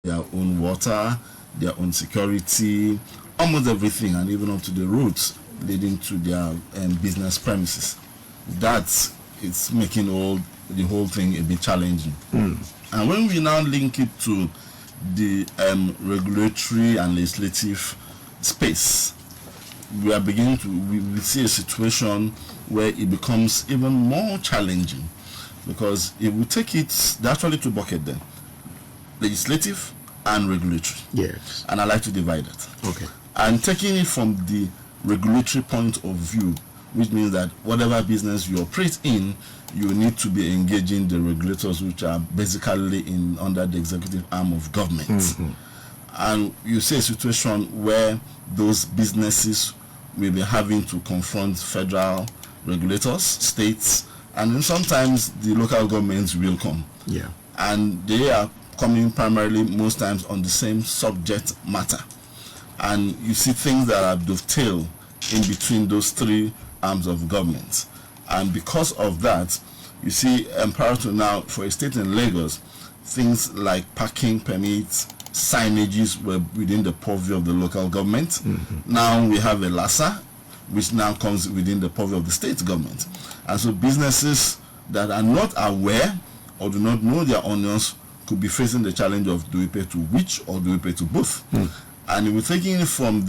their own water, their own security, almost everything, and even up to the roads leading to their business premises. That is making the whole thing a bit challenging. And when we now link it to the regulatory and legislative space, we are beginning to we see a situation where it becomes even more challenging, because if we take it, there are actually two buckets then: legislative and regulatory. Yes. And I like to divide it. Okay. And taking it from the regulatory point of view, which means that whatever business you operate in, you need to be engaging the regulators, which are basically under the executive arm of government. And you see a situation where those businesses will be having to confront federal regulators, states, and then sometimes the local governments will come. Yeah. And they are coming primarily most times on the same subject matter. And you see things that are dovetail in between those three arms of government. And because of that, you see, prior to now, for a state in Lagos, things like parking permits, signages were within the purview of the local government. Now we have a LASA, which now comes within the purview of the state government. And so businesses that are not aware or do not know their onions could be facing the challenge of, do we pay to which or do we pay to both? And if we're taking it from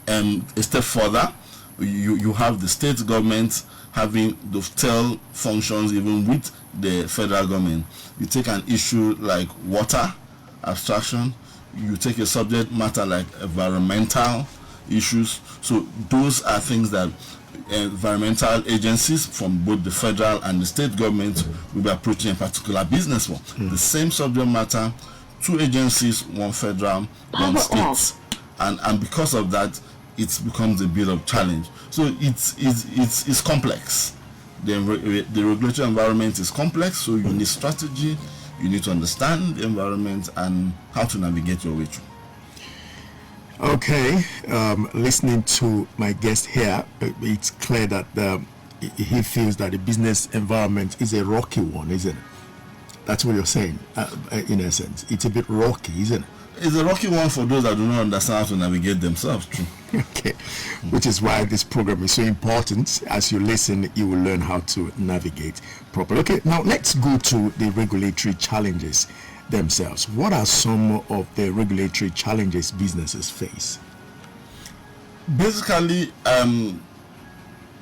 a step further, you have the state government having dovetail functions even with the federal government. You take an issue like water abstraction, you take a subject matter like environmental issues. So those are things that environmental agencies from both the federal and the state government will be approaching a particular business for. The same subject matter, two agencies, one federal, one state. And because of that, it becomes a bit of challenge. So it's complex. The regulatory environment is complex, so you need strategy, you need to understand the environment and how to navigate your way through. Okay, listening to my guest here, it's clear that he feels that the business environment is a rocky one, isn't it? That's what you're saying, in essence. It's a bit rocky, isn't it? It's a rocky one for those that do not understand how to navigate themselves. True. Okay, which is why this program is so important. As you listen, you will learn how to navigate properly. Okay, now let's go to the regulatory challenges themselves. What are some of the regulatory challenges businesses face? Basically, an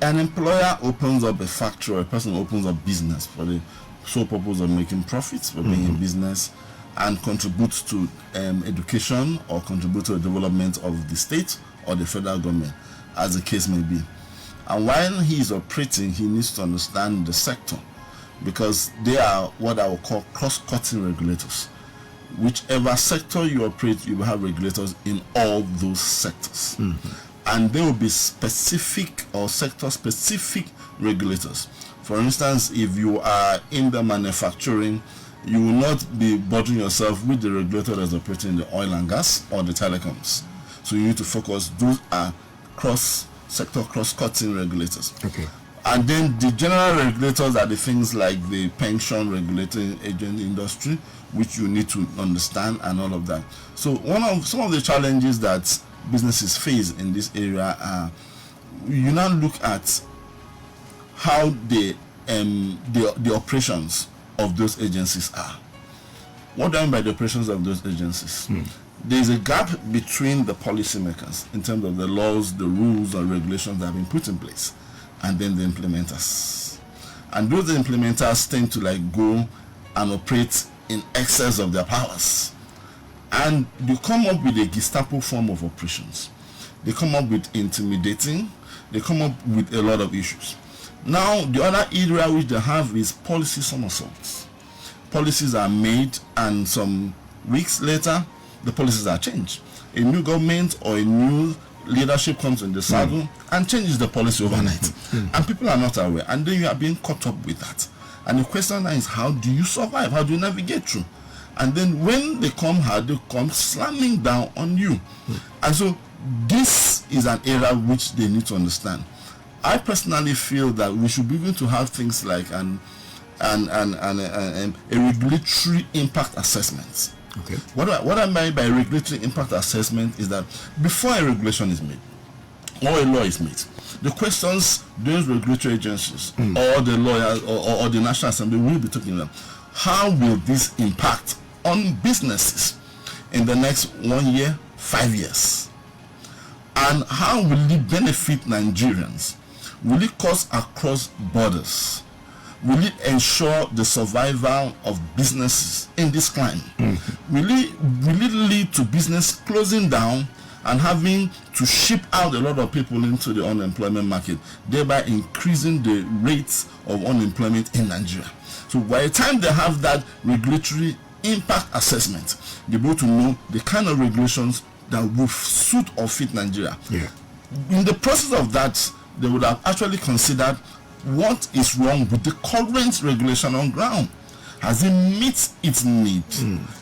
employer opens up a factory, or a person opens up business for the sole purpose of making profits, for being in business, and contributes to education or contribute to the development of the state or the federal government, as the case may be. And while he is operating, he needs to understand the sector, because they are what I will call cross-cutting regulators. Whichever sector you operate, you will have regulators in all those sectors. And there will be specific or sector-specific regulators. For instance, if you are in the manufacturing, you will not be bothering yourself with the regulator that's operating in the oil and gas or the telecoms. So you need to focus. Those are cross-sector, cross-cutting regulators. Okay. And then the general regulators are the things like the pension regulating agent industry, which you need to understand and all of that. So some of the challenges that businesses face in this area are, you now look at how the operations of those agencies are. What do I mean by the operations of those agencies? There is a gap between the policymakers in terms of the laws, the rules, and regulations that have been put in place, and then the implementers. And those implementers tend to go and operate in excess of their powers. And they come up with a Gestapo form of operations. They come up with intimidating. They come up with a lot of issues. Now, the other area which they have is policy somersaults. Policies are made, and some weeks later, the policies are changed. A new government or a new leadership comes in the saddle and changes the policy overnight. And people are not aware. And then you are being caught up with that. And the question now is, how do you survive? How do you navigate through? And then when they come hard, they come slamming down on you. And so this is an area which they need to understand. I personally feel that we should be able to have things like a regulatory impact assessment. Okay. What I mean by regulatory impact assessment is that before a regulation is made or a law is made, the questions those regulatory agencies or the lawyers or the National Assembly will be talking about, how will this impact on businesses in the next 1 year, 5 years? And how will it benefit Nigerians? Will it cost across borders? Will it ensure the survival of businesses in this climate? Will it lead to business closing down and having to ship out a lot of people into the unemployment market, thereby increasing the rates of unemployment in Nigeria? So by the time they have that regulatory impact assessment, they'll be able to know the kind of regulations that will suit or fit Nigeria. Yeah. In the process of that, they would have actually considered what is wrong with the current regulation on ground. Has it meet its need?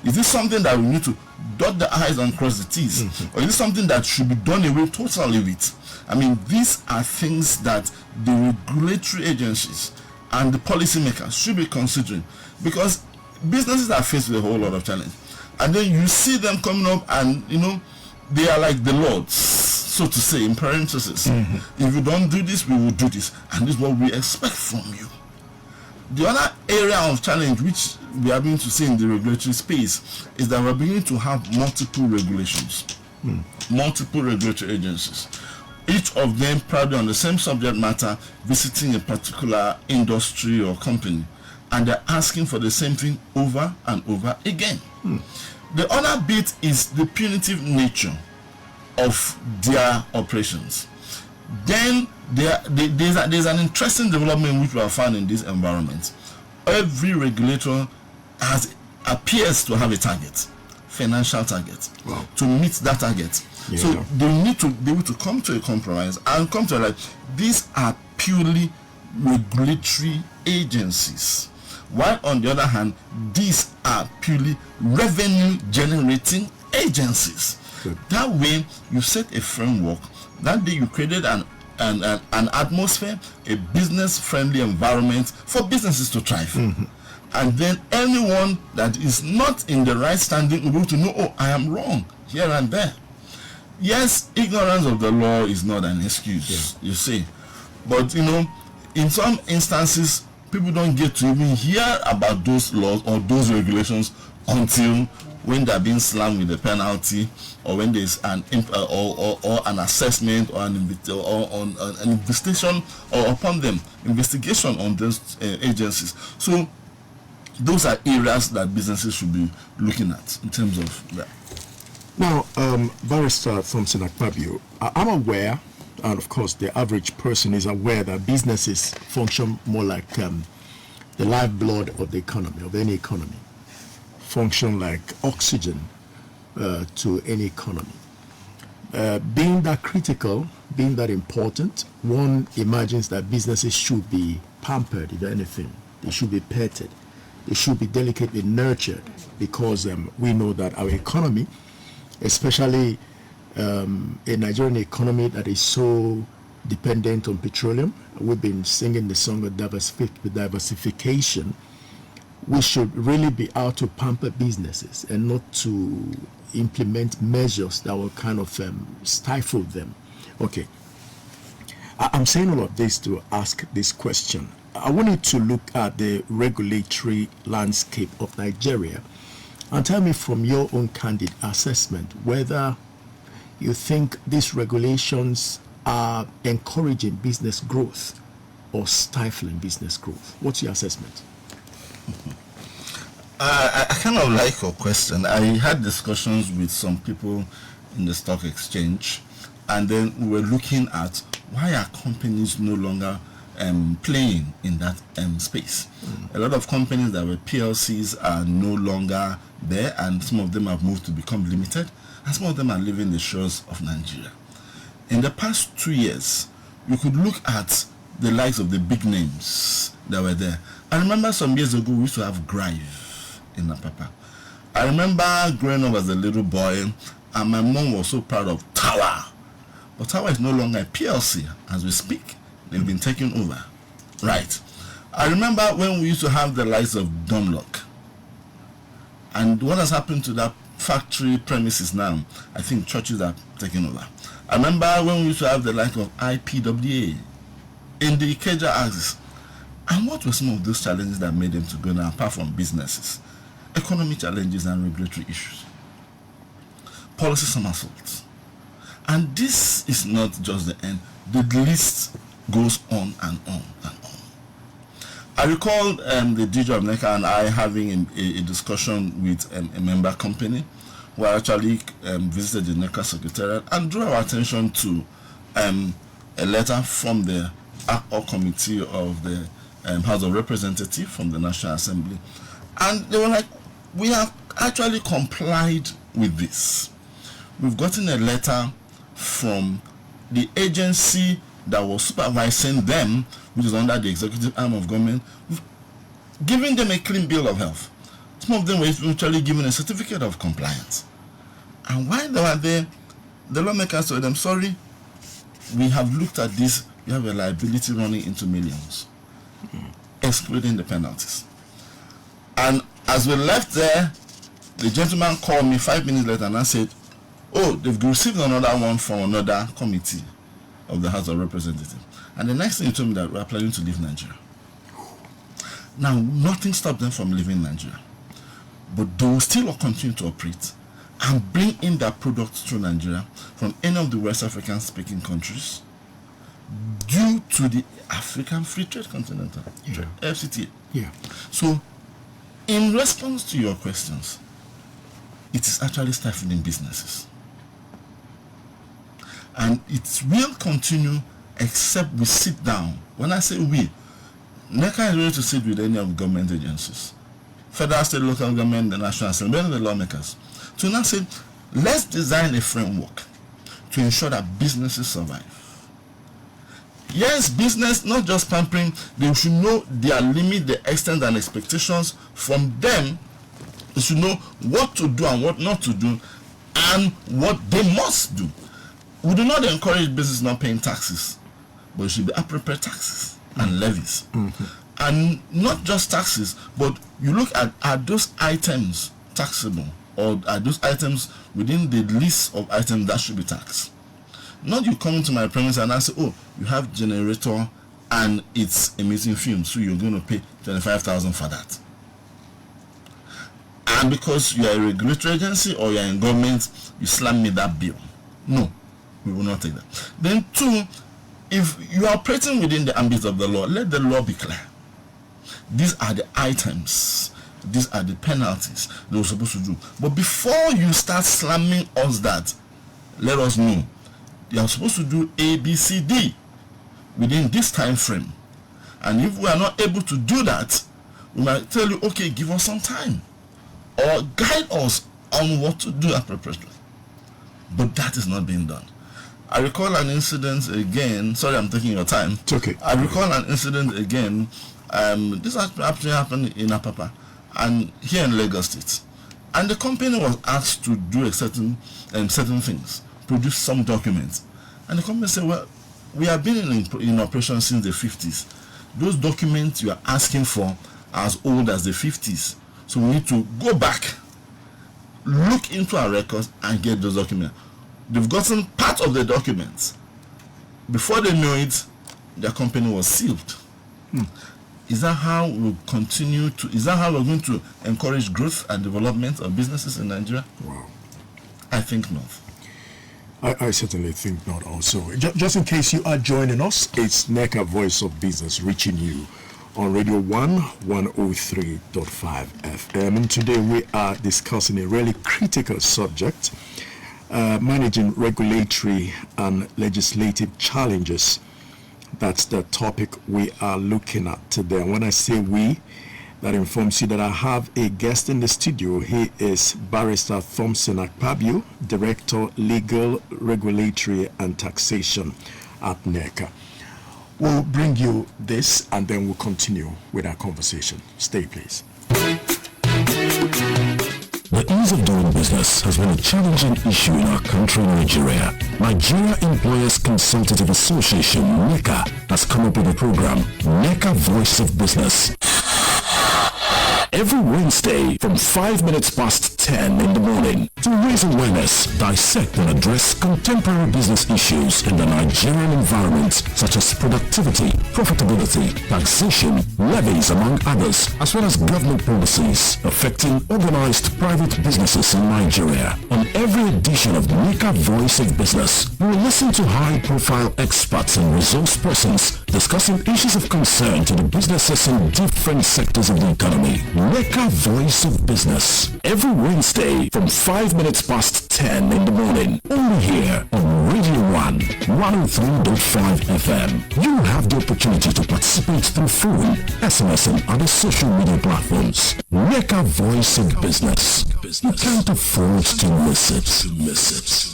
Is this something that we need to dot the I's and cross the T's? Or is it something that should be done away totally with? I mean, these are things that the regulatory agencies and the policymakers should be considering, because businesses are faced with a whole lot of challenge. And then you see them coming up and, they are like the lords, so to say, in parentheses. If you don't do this, we will do this. And this is what we expect from you. The other area of challenge which we are beginning to see in the regulatory space is that we're beginning to have multiple regulations, multiple regulatory agencies, each of them probably on the same subject matter, visiting a particular industry or company, and they're asking for the same thing over and over again. The other bit is the punitive nature of their operations. Then there's an interesting development which we have found in this environment. Every regulator appears to have a target, financial target, to meet that target. Yeah. So they need to be able to come to a compromise and come to these are purely regulatory agencies, while on the other hand, these are purely revenue generating agencies. Good. That way, you set a framework. That day, you created an atmosphere, a business-friendly environment for businesses to thrive. And then anyone that is not in the right standing will be able to know, oh, I am wrong here and there. Yes, ignorance of the law is not an excuse, you see. But, in some instances, people don't get to even hear about those laws or those regulations until when they're being slammed with a penalty, or when there's an or an assessment or an investigation or upon them investigation on those agencies. So those are areas that businesses should be looking at in terms of that. Now, Barrister Thompson Akpabio, I'm aware, and of course the average person is aware, that businesses function more like the lifeblood of the economy, of any economy, function like oxygen to any economy. Being that critical, being that important, one imagines that businesses should be pampered, if anything. They should be petted. They should be delicately nurtured, because we know that our economy, especially a Nigerian economy that is so dependent on petroleum, we've been singing the song of diversification. We should really be out to pamper businesses and not to implement measures that will kind of stifle them. Okay, I'm saying all of this to ask this question. I wanted to look at the regulatory landscape of Nigeria and tell me from your own candid assessment whether you think these regulations are encouraging business growth or stifling business growth. What's your assessment? I kind of like your question. I had discussions with some people in the stock exchange, and then we were looking at why are companies no longer playing in that space. A lot of companies that were PLCs are no longer there, and some of them have moved to become limited, and some of them are leaving the shores of Nigeria. In the past 2 years, you could look at the likes of the big names that were there. I remember some years ago we used to have Grive in Apapa. I remember growing up as a little boy, and my mom was so proud of Tower. But Tower is no longer a PLC as we speak. They've been taken over. Right. I remember when we used to have the likes of Dunlock. And what has happened to that factory premises now, I think churches are taking over. I remember when we used to have the like of IPWA in the Ikeja axis. And what were some of those challenges that made them to go now, apart from businesses? Economic challenges and regulatory issues. Policy somersaults. And this is not just the end. The list goes on and on and on. I recall the DJ of NECA and I having a discussion with a member company who actually visited the NECA secretariat and drew our attention to a letter from the ACO committee of the House of Representatives from the National Assembly. And they were like, we have actually complied with this. We've gotten a letter from the agency that was supervising them, which is under the executive arm of government, giving them a clean bill of health. Some of them were eventually given a certificate of compliance. And while they were there, the lawmakers told them, sorry, we have looked at this, we have a liability running into millions, excluding the penalties. And as we left there, the gentleman called me 5 minutes later and I said, oh, they've received another one from another committee of the House of Representatives. And the next thing he told me that we are planning to leave Nigeria. Now, nothing stopped them from leaving Nigeria. But they will still continue to operate and bring in their products through Nigeria from any of the West African speaking countries due to the African Free Trade Continental, FCTA. Yeah. So, in response to your questions, it is actually stifling businesses. And it will continue except we sit down. When I say we, NECA is ready to sit with any of the government agencies, federal, state, local government, the National Assembly, and the lawmakers, to now say, let's design a framework to ensure that businesses survive. Yes, business, not just pampering, they should know their limit, the extent and expectations from them. They should know what to do and what not to do and what they must do. We do not encourage business not paying taxes, but it should be appropriate taxes and levies. And not just taxes, but you look at, are those items taxable, or are those items within the list of items that should be taxed? Not you come into my premise and I say, oh, you have generator and it's emitting fumes, so you're going to pay 25,000 for that. And because you are a regulatory agency or you are in government, you slam me that bill. No, we will not take that. Then two, if you are operating within the ambit of the law, let the law be clear. These are the items, these are the penalties they were supposed to do. But before you start slamming us that, let us know you are supposed to do A, B, C, D within this time frame. And if we are not able to do that, we might tell you, okay, give us some time, or guide us on what to do appropriately. But that is not being done. I recall an incident again. Sorry, I'm taking your time. It's okay. I recall an incident again. This actually happened in Apapa and here in Lagos State. And the company was asked to do certain things, produce some documents. And the company said, well, we have been in operation since the 50s. Those documents you are asking for are as old as the 50s. So we need to go back, look into our records and get those documents. They've gotten part of the documents. Before they know it, their company was sealed. Is that how we'll continue to, is that how we're going to encourage growth and development of businesses in Nigeria? Wow. I think not. I certainly think not also. Just in case you are joining us, it's NECA Voice of Business reaching you on Radio 1 103.5 FM. And today we are discussing a really critical subject, managing regulatory and legislative challenges. That's the topic we are looking at today. And when I say we, that informs you that I have a guest in the studio. He is Barrister Thompson Akpabio, Director, Legal, Regulatory and Taxation at NECA. We'll bring you this and then we'll continue with our conversation. Stay, please. The ease of doing business has been a challenging issue in our country, Nigeria. Nigeria Employers Consultative Association, NECA, has come up with a program, NECA Voice of Business. every Wednesday from 5 minutes past 10 in the morning to raise awareness, dissect and address contemporary business issues in the Nigerian environment such as productivity, profitability, taxation, levies among others, as well as government policies affecting organized private businesses in Nigeria. On every edition of Nika Voice of Business, you will listen to high-profile experts and resource persons discussing issues of concern to the businesses in different sectors of the economy. Nika Voice of Business, every Wednesday from 5 minutes past 10 in the morning, only here on Radio 1, 103.5 FM. You have the opportunity to participate through phone, SMS and other social media platforms. Nika Voice of Business. You can't afford to miss it.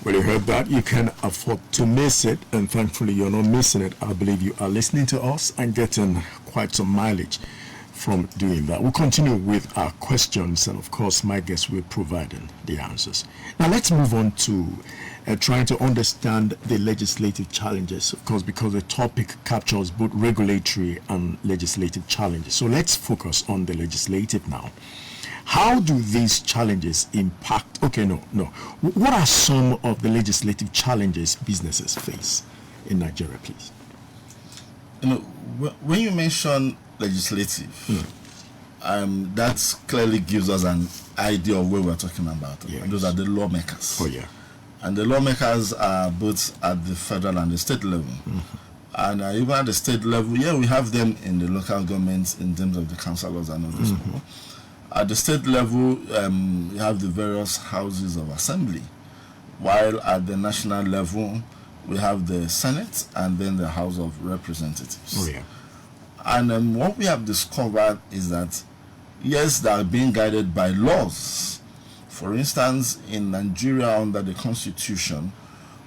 Well, you heard that. You can afford to miss it, and thankfully you're not missing it. I believe you are listening to us and getting quite some mileage from doing that. We'll continue with our questions, and of course my guests will provide the answers. Now let's move on to trying to understand the legislative challenges, of course, because the topic captures both regulatory and legislative challenges. So let's focus on the legislative now. How do these challenges impact? What are some of the legislative challenges businesses face in Nigeria, please? When you mention legislative, that clearly gives us an idea of what we're talking about. Yes. And those are the lawmakers. Oh, yeah. And the lawmakers are both at the federal and the state level. And even at the state level, we have them in the local governments in terms of the councillors and all those people. At the state level, you have the various houses of assembly, while at the national level, we have the Senate and then the House of Representatives. Oh, yeah. And what we have discovered is that, yes, they are being guided by laws. For instance, in Nigeria, under the Constitution,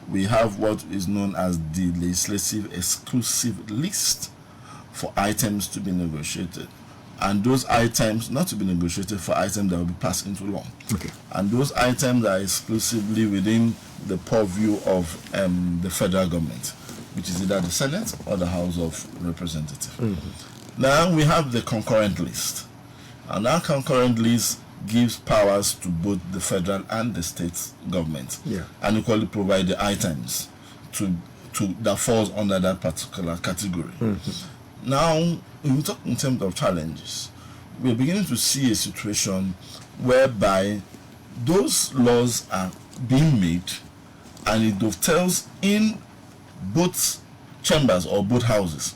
we have what is known as the legislative exclusive list for items to be negotiated. And those items not to be negotiated for items that will be passed into law. Okay. And those items are exclusively within the purview of the federal government, which is either the Senate or the House of Representatives. Now we have the concurrent list. And that concurrent list gives powers to both the federal and the state government, and equally provide the items to that falls under that particular category. Now, when we talk in terms of challenges, we're beginning to see a situation whereby those laws are being made and it dovetails in both chambers or both houses.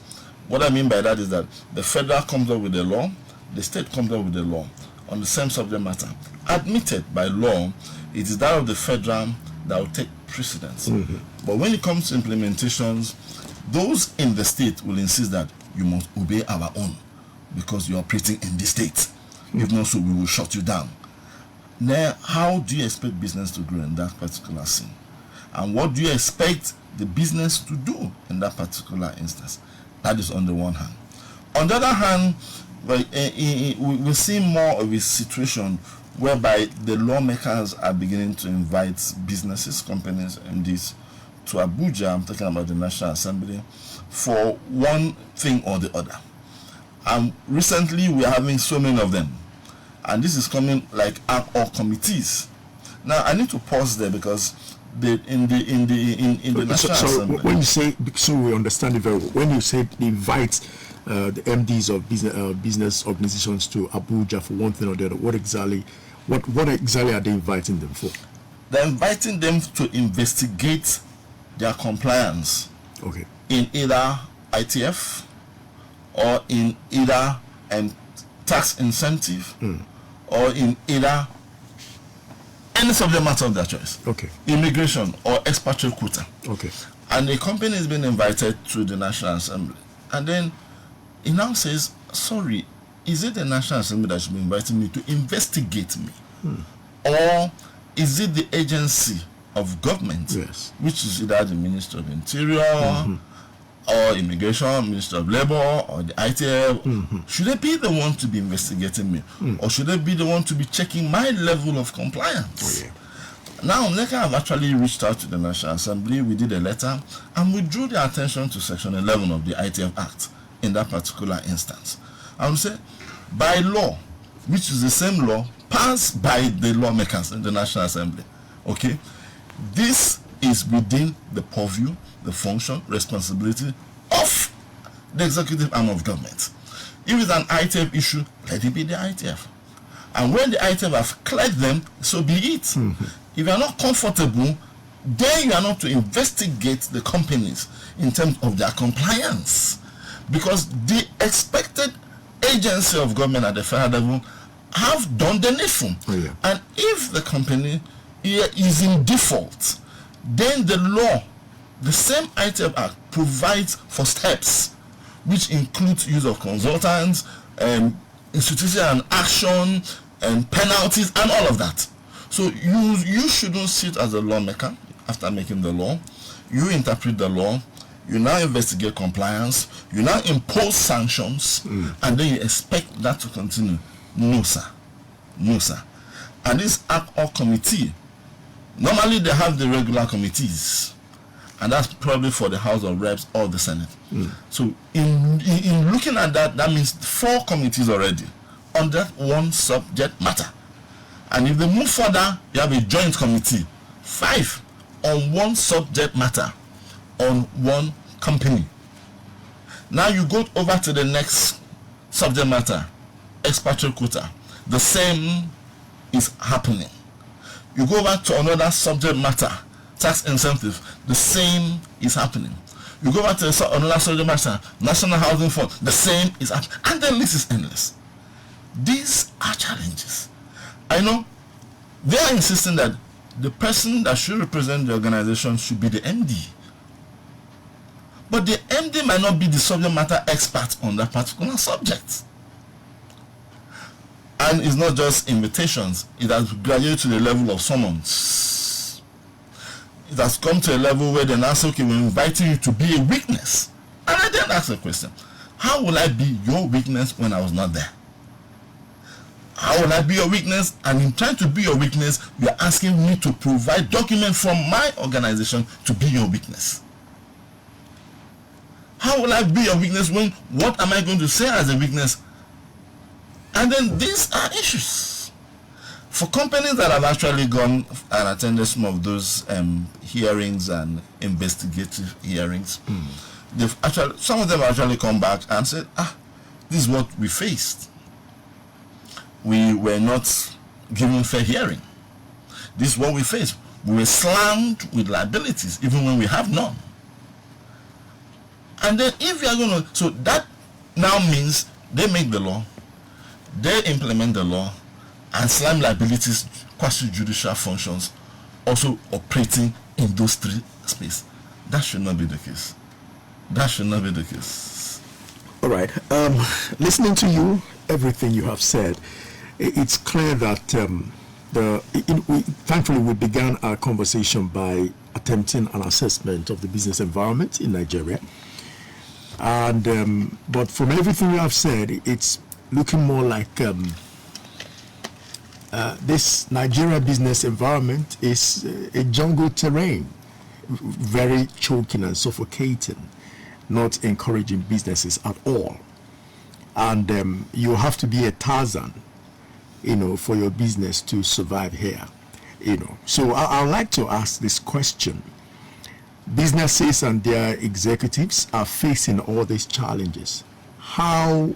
What I mean by that is that the federal comes up with the law, the state comes up with the law on the same subject matter. Admitted by law, it is that of the federal that will take precedence. But when it comes to implementations, those in the state will insist that you must obey our own because you're operating in the state. If not so, we will shut you down. Now, how do you expect business to grow in that particular scene? And what do you expect the business to do in that particular instance? That is on the one hand. On the other hand, we see more of a situation whereby the lawmakers are beginning to invite businesses, companies, MDs to Abuja. I'm talking about the National Assembly, for one thing or the other. And recently we are having so many of them, and this is coming like ad hoc committees. Now I need to pause there because in the National Assembly. When you say, so we understand it very well, when you say invite the MDs of business organizations to Abuja for one thing or the other, what exactly are they inviting them for? They're inviting them to investigate their compliance. Okay. In either ITF or in either tax incentive or in either any subject matter of their choice. Okay. Immigration or expatriate quota. Okay. And a company is being invited to the National Assembly. And then it now says, sorry, is it the National Assembly that should be inviting me to investigate me? Or is it the agency of government, which is either the Ministry of Interior or Immigration, Ministry of Labor, or the ITF? Should they be the one to be investigating me? Or should they be the one to be checking my level of compliance? Now, NECA have actually reached out to the National Assembly. We did a letter and we drew their attention to Section 11 of the ITF Act in that particular instance. I would say, by law, which is the same law passed by the lawmakers in the National Assembly, okay, this is within the purview, the function, responsibility of the executive arm of government. If it's an ITF issue, let it be the ITF. And when the ITF have cleared them, so be it. Mm-hmm. If you are not comfortable, then you are not to investigate the companies in terms of their compliance. Because the expected agency of government at the federal level have done the needful. Oh, yeah. And if the company is in default, then the law, the same ITF Act, provides for steps, which includes use of consultants, institutional action, and penalties, and all of that. So you shouldn't sit as a lawmaker after making the law. You interpret the law. You now investigate compliance. You now impose sanctions, and then you expect that to continue. No, sir. No, sir. And this ad hoc committee, normally they have the regular committees, and that's probably for the House of Reps or the Senate. So in looking at that, that means 4 committees already on that one subject matter. And if they move further, you have a joint committee, 5 on one subject matter, on one company. Now you go over to the next subject matter, expatriate quota. The same is happening. You go back to another subject matter, tax incentive. The same is happening. You go back to another subject matter, national housing fund. The same is happening. And the list is endless. These are challenges. I know they are insisting that the person that should represent the organization should be the MD. But the MD might not be the subject matter expert on that particular subject. And it's not just invitations. It has graduated to the level of summons. It has come to a level where they now say, okay, we're inviting you to be a witness. And I then ask the question, how will I be your witness when I was not there? How will I be your witness? And in trying to be your witness, you are asking me to provide documents from my organization to be your witness. How will I be your witness when, what am I going to say as a witness? And then these are issues. For companies that have actually gone and attended some of those hearings and investigative hearings, they've actually, some of them actually come back and said, this is what we faced. We were not given fair hearing. This is what we faced. We were slammed with liabilities, even when we have none. And then if you are going to, so that now means they make the law, they implement the law, and slam liabilities, quasi-judicial functions also operating in those 3 spaces. That should not be the case. That should not be the case. All right. Listening to you, everything you have said, it's clear that thankfully we began our conversation by attempting an assessment of the business environment in Nigeria. And but from everything you have said, it's looking more like this Nigeria business environment is a jungle terrain, very choking and suffocating, not encouraging businesses at all. And you have to be a Tarzan, for your business to survive here, So I'd like to ask this question. Businesses and their executives are facing all these challenges. How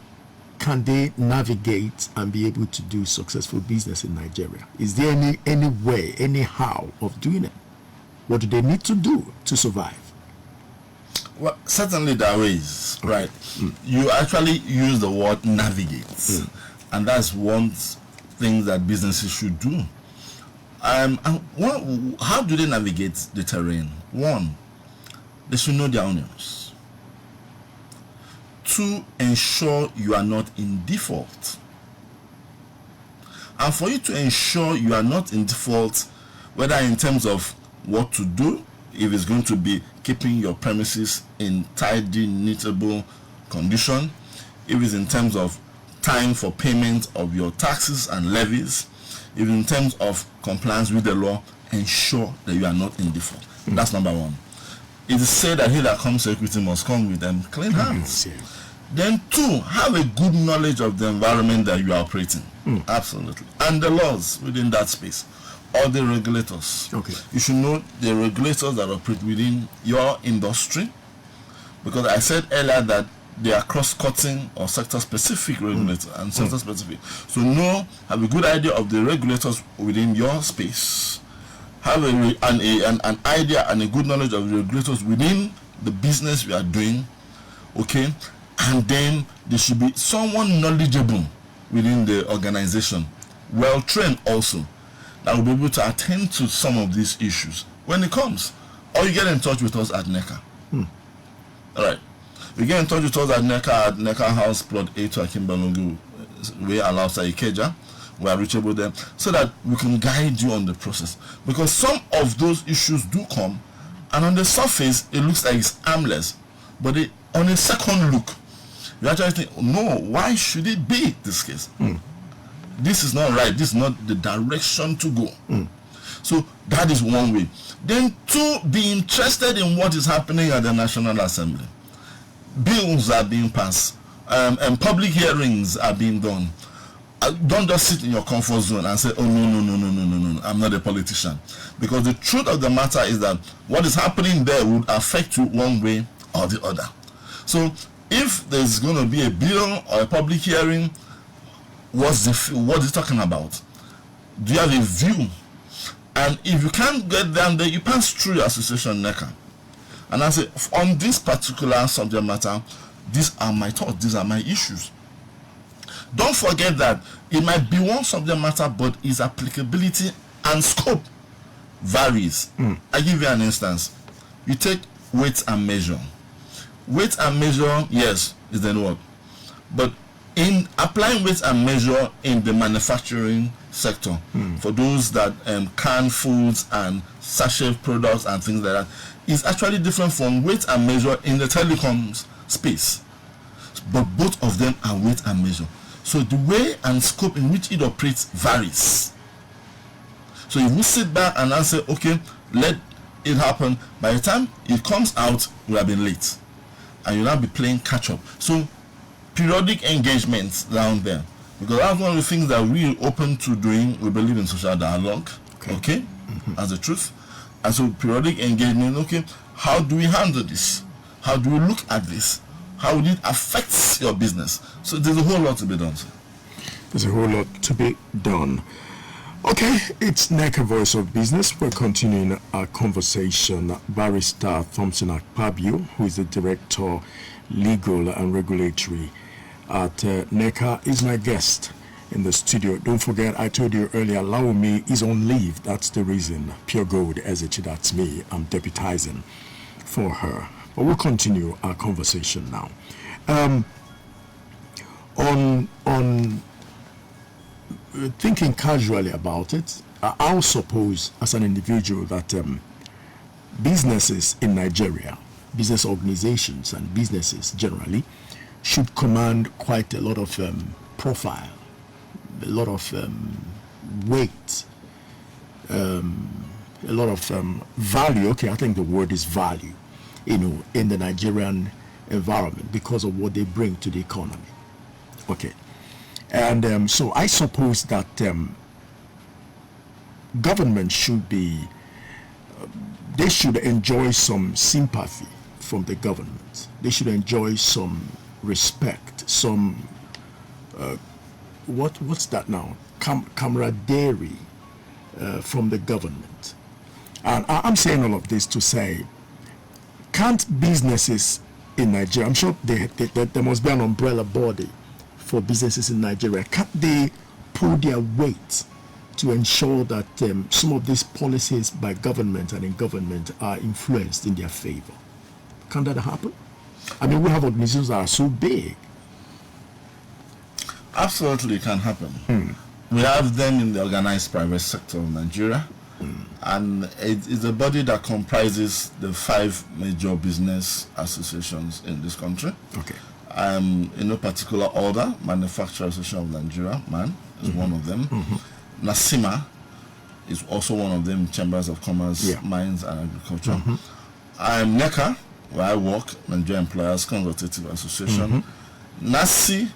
can they navigate and be able to do successful business in Nigeria? Is there any way, any how of doing it? What do they need to do to survive? Well, certainly there are ways, right? You actually use the word navigate, and that's one thing that businesses should do. And how do they navigate the terrain? 1, they should know their onions. 2, ensure you are not in default. And for you to ensure you are not in default, whether in terms of what to do, if it's going to be keeping your premises in tidy, neatable condition, if it's in terms of time for payment of your taxes and levies, if in terms of compliance with the law, ensure that you are not in default. That's number one. It is said that he that comes to equity must come with them clean hands. Then 2, have a good knowledge of the environment that you are operating. Absolutely. And the laws within that space, or the regulators. Okay. You should know the regulators that operate within your industry, because I said earlier that they are cross-cutting or sector-specific regulators and sector-specific. So have a good idea of the regulators within your space. Have an idea and a good knowledge of the regulators within the business you are doing, okay? And then there should be someone knowledgeable within the organization, well-trained also, that will be able to attend to some of these issues when it comes. Or you get in touch with us at NECA. All right. You get in touch with us at NECA House, Plot 8 to Akimbalongu, way Alausa Ikeja. We are reachable there, so that we can guide you on the process. Because some of those issues do come, and on the surface, it looks like it's harmless. But on a second look, you actually think, no, why should it be this case? This is not right. This is not the direction to go. So that is one way. Then 2, be interested in what is happening at the National Assembly. Bills are being passed, and public hearings are being done. Don't just sit in your comfort zone and say, oh, no, I'm not a politician. Because the truth of the matter is that what is happening there would affect you one way or the other. So if there's going to be a bill or a public hearing, what is it talking about? Do you have a view? And if you can't get down there, you pass through your association NECA. And I say, on this particular subject matter, these are my thoughts, these are my issues. Don't forget that it might be one subject matter, but its applicability and scope varies. I give you an instance. You take weight and measure. Weight and measure, yes, is the word. But in applying weight and measure in the manufacturing sector, for those that can foods and sachet products and things like that, is actually different from weight and measure in the telecoms space. But both of them are weight and measure. So the way and scope in which it operates varies. So if we sit back and answer, okay, let it happen, by the time it comes out, we have been late. And you'll now be playing catch up. So periodic engagements down there. Because that's one of the things that we're open to doing. We believe in social dialogue. Okay? As the truth. And so periodic engagement, okay, how do we handle this? How do we look at this? How would it affect your business? So there's a whole lot to be done, sir. There's a whole lot to be done. Okay, it's NECA Voice of Business. We're continuing our conversation. Barrister Thompson Akpabio, who is the Director, Legal and Regulatory at NECA, is my guest in the studio. Don't forget, I told you earlier, Laomi is on leave. That's the reason. Pure Gold, that's me. I'm deputizing for her. But we'll continue our conversation now. On thinking casually about it, I'll suppose as an individual that businesses in Nigeria, business organizations and businesses generally, should command quite a lot of profile, a lot of weight, a lot of value. Okay, I think the word is value, in the Nigerian environment because of what they bring to the economy. Okay. And so I suppose that government should be, they should enjoy some sympathy from the government. They should enjoy some respect, some, what's that now? Camaraderie from the government. And I'm saying all of this to say, can't businesses in Nigeria, I'm sure there must be an umbrella body for businesses in Nigeria, can't they pull their weight to ensure that some of these policies by government and in government are influenced in their favor? Can that happen? I mean, we have organizations that are so big. Absolutely, it can happen. We have them in the organized private sector of Nigeria. And it is a body that comprises the 5 major business associations in this country. Okay. In no particular order, Manufacturer Association of Nigeria, MAN, is one of them. NASIMA, is also one of them, Chambers of Commerce, Yeah. Mines and Agriculture. I'm NECA, where I work, Nigerian Employers Consultative Association. NASI,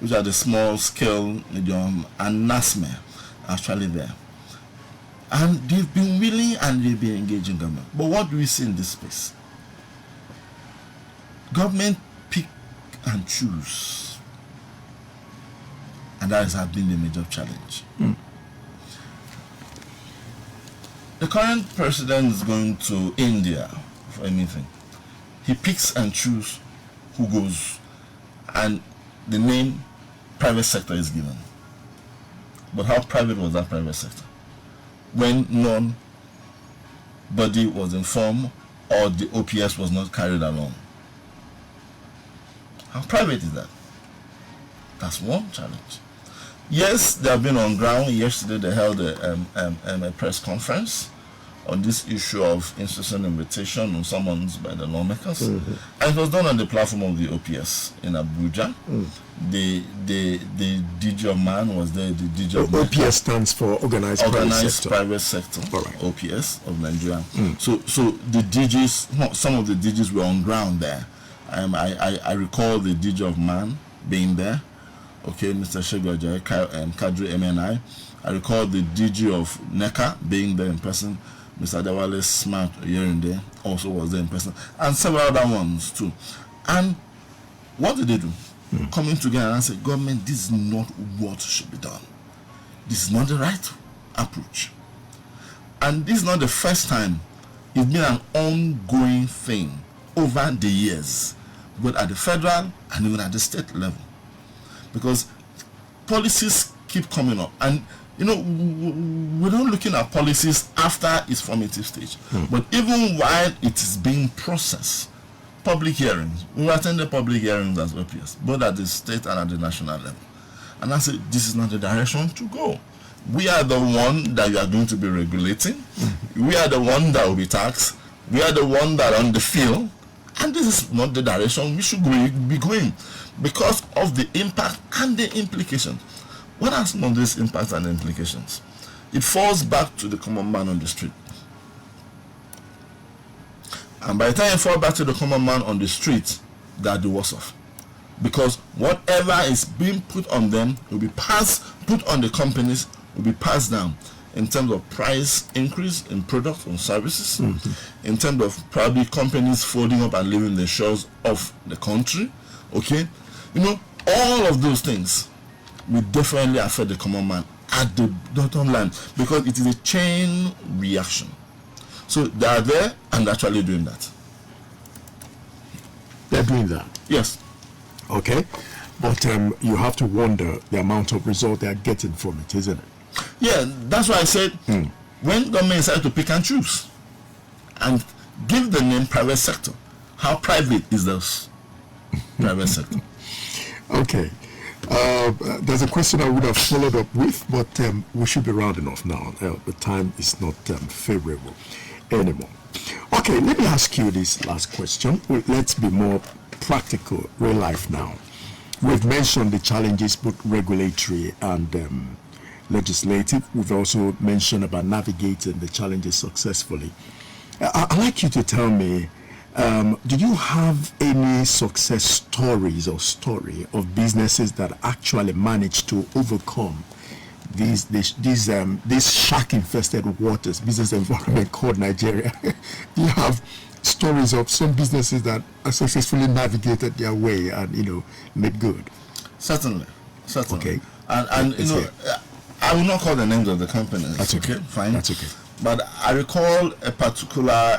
which are the small scale, medium, and NASME, actually there. And they've been willing and they've been engaging government. But what do we see in this space? Government pick and choose. And that has been the major challenge. The current president is going to India for a meeting. He picks and chooses who goes, and the name private sector is given. But how private was that private sector? When nobody was informed or the OPS was not carried along. How private is that? That's one challenge. Yes, they have been on ground. Yesterday they held a press conference on this issue of institutional invitation on summons by the lawmakers. And it was done on the platform of the OPS in Abuja. The DG of MAN was there, the DG of OPS stands for Organized Private Sector. All right. OPS of Nigeria. So the DGs, some of the DGs were on ground there. I recall the DG of MAN being there. Okay, Mr. Shegu Ajayi and Kadri MNI. I recall the DG of NECA being there in person. Mr. Adewale Smart Yerinde also was there in person, and several other ones too. And what did they do? Coming together and say, government, this is not what should be done. This is not the right approach. And this is not the first time. It's been an ongoing thing over the years, both at the federal and even at the state level. Because policies keep coming up, and we're not looking at policies after its formative stage, but even while it is being processed. Public hearings, we attended public hearings as OPS, both at the state and at the national level, and I said this is not the direction to go. We are the one that you are going to be regulating. We are the one that will be taxed. We are the one that are on the field, and this is not the direction we should be going because of the impact and the implications. What are some of these impacts and implications? It falls back to the common man on the street. And by the time it falls back to the common man on the street, they are the worst off. Because whatever is being put on them will be put on the companies, will be passed down in terms of price increase in products and services, in terms of probably companies folding up and leaving the shores of the country. Okay? All of those things will definitely affect the common man at the bottom line because it is a chain reaction. So they are there and actually doing that. They're doing that. Yes. Okay. But you have to wonder the amount of result they are getting from it, isn't it? Yeah, that's why I said when government decides to pick and choose and give the name private sector, how private is this private sector? Okay. There's a question I would have followed up with, but we should be rounding off now. The time is not favorable anymore. Okay, let me ask you this last question. Let's be more practical, real life now. We've mentioned the challenges, both regulatory and legislative. We've also mentioned about navigating the challenges successfully. I'd like you to tell me, did you have any success stories or story of businesses that actually managed to overcome these shark-infested waters, business environment called Nigeria? Do you have stories of some businesses that successfully navigated their way and made good? Certainly. Okay. And I will not call the names of the companies. That's okay. Fine. That's okay. But I recall a particular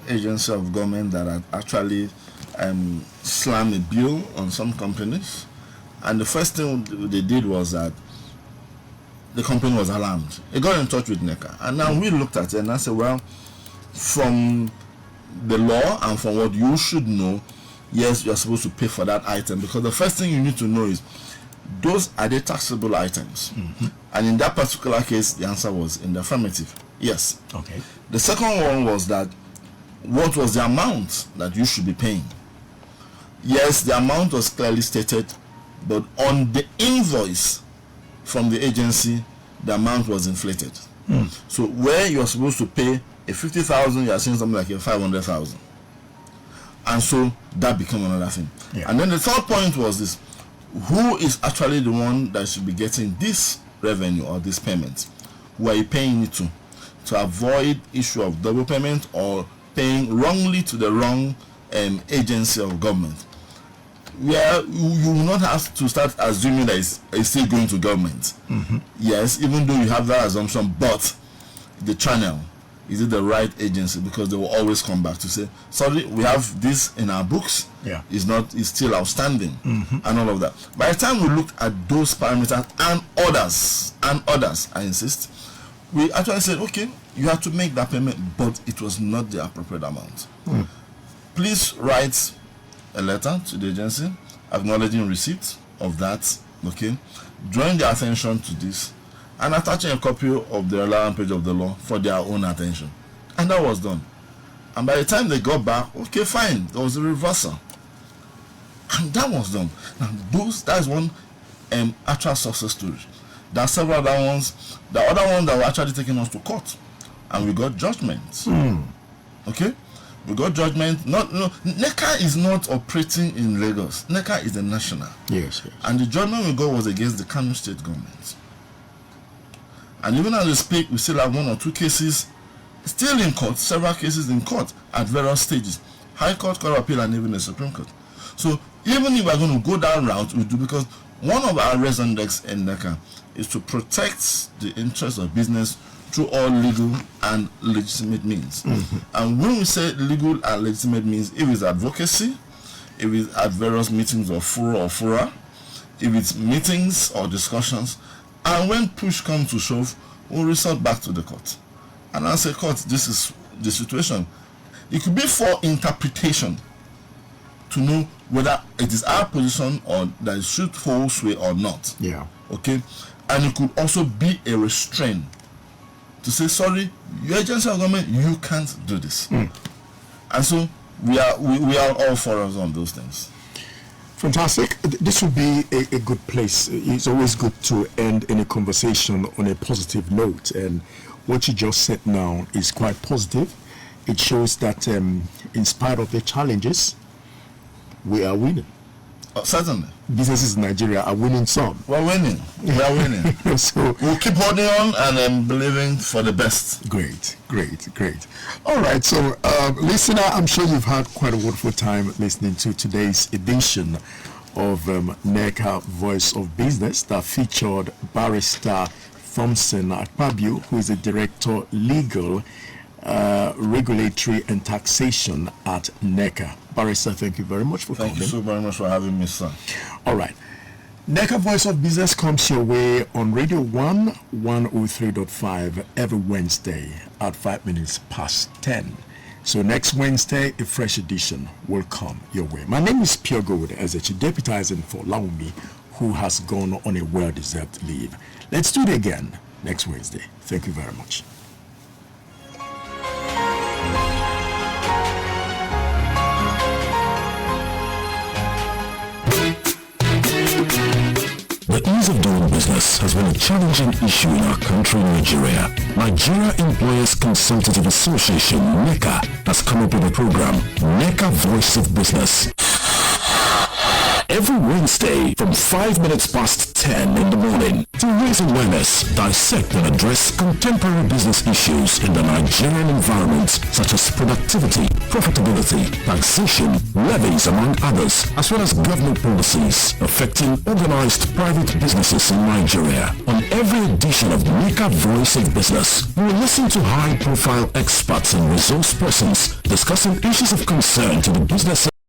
agency of government that had actually slammed a bill on some companies. And the first thing they did was that the company was alarmed. It got in touch with NECA. And now we looked at it and I said, well, from the law and from what you should know, yes, you're supposed to pay for that item. Because the first thing you need to know is, those are the taxable items. And in that particular case, the answer was in the affirmative. Yes. Okay. The second one was that what was the amount that you should be paying? Yes, the amount was clearly stated, but on the invoice from the agency, the amount was inflated. So where you're supposed to pay a 50,000, you are seeing something like a 500,000. And so that became another thing. Yeah. And then the third point was this: who is actually the one that should be getting this revenue or this payment? Who are you paying it to avoid issue of double payment or paying wrongly to the wrong agency of government? Where you will not have to start assuming that it's still going to government. Yes, even though you have that assumption, but the channel, is it the right agency? Because they will always come back to say, sorry, we have this in our books. Yeah. It's still outstanding, and all of that. By the time we looked at those parameters and others, I insist, we actually said, okay, you have to make that payment, but it was not the appropriate amount. Please write a letter to the agency acknowledging receipt of that, okay, drawing their attention to this, and attaching a copy of the relevant page of the law for their own attention. And that was done. And by the time they got back, okay, fine, there was a reversal. And that was done. Now, that's one actual success story. There are several other ones. The other ones that were actually taking us to court, and we got judgments. Okay? We got judgment. NECA is not operating in Lagos. NECA is a national. Yes. And the judgment we got was against the Kano State government. And even as we speak, we still have one or two cases still in court, several cases in court at various stages. High Court, Court of Appeal, and even the Supreme Court. So even if we're going to go that route, we do, because one of our raison d'etre in NECA is to protect the interests of business through all legal and legitimate means. And when we say legal and legitimate means, if it's advocacy, if it's at various meetings of fora, if it's meetings or discussions, and when push comes to shove, we'll resort back to the court. And I'll say, court, this is the situation. It could be for interpretation to know whether it is our position or that it should hold sway or not. Yeah. Okay? And it could also be a restraint to say, sorry, your agency of government, you can't do this. And so we are all for us on those things. Fantastic. This would be a good place. It's always good to end any conversation on a positive note. And what you just said now is quite positive. It shows that in spite of the challenges, we are winning. Certainly. Businesses in Nigeria are winning some. We're winning. We are winning. So we'll keep holding on and believing for the best. Great. All right, so listener, I'm sure you've had quite a wonderful time listening to today's edition of NECA Voice of Business that featured Barrister Thompson Akpabio, who is the Director Legal, Regulatory and Taxation at NECA. Barrister, thank you very much for coming. Thank you so very much for having me, sir. All right. NECA Voice of Business comes your way on Radio 1 103.5 every Wednesday at 5 minutes past 10. So next Wednesday, a fresh edition will come your way. My name is Pure Gold, as a deputizing for Laumi, who has gone on a well-deserved leave. Let's do it again next Wednesday. Thank you very much. The ease of doing business has been a challenging issue in our country, Nigeria. Nigeria Employers Consultative Association, NECA, has come up with a program, NECA Voice of Business. Every Wednesday from 5 minutes past 10 in the morning to raise awareness, dissect and address contemporary business issues in the Nigerian environment such as productivity, profitability, taxation, levies among others, as well as government policies affecting organized private businesses in Nigeria. On every edition of NECA Voice of Business, you will listen to high-profile experts and resource persons discussing issues of concern to the business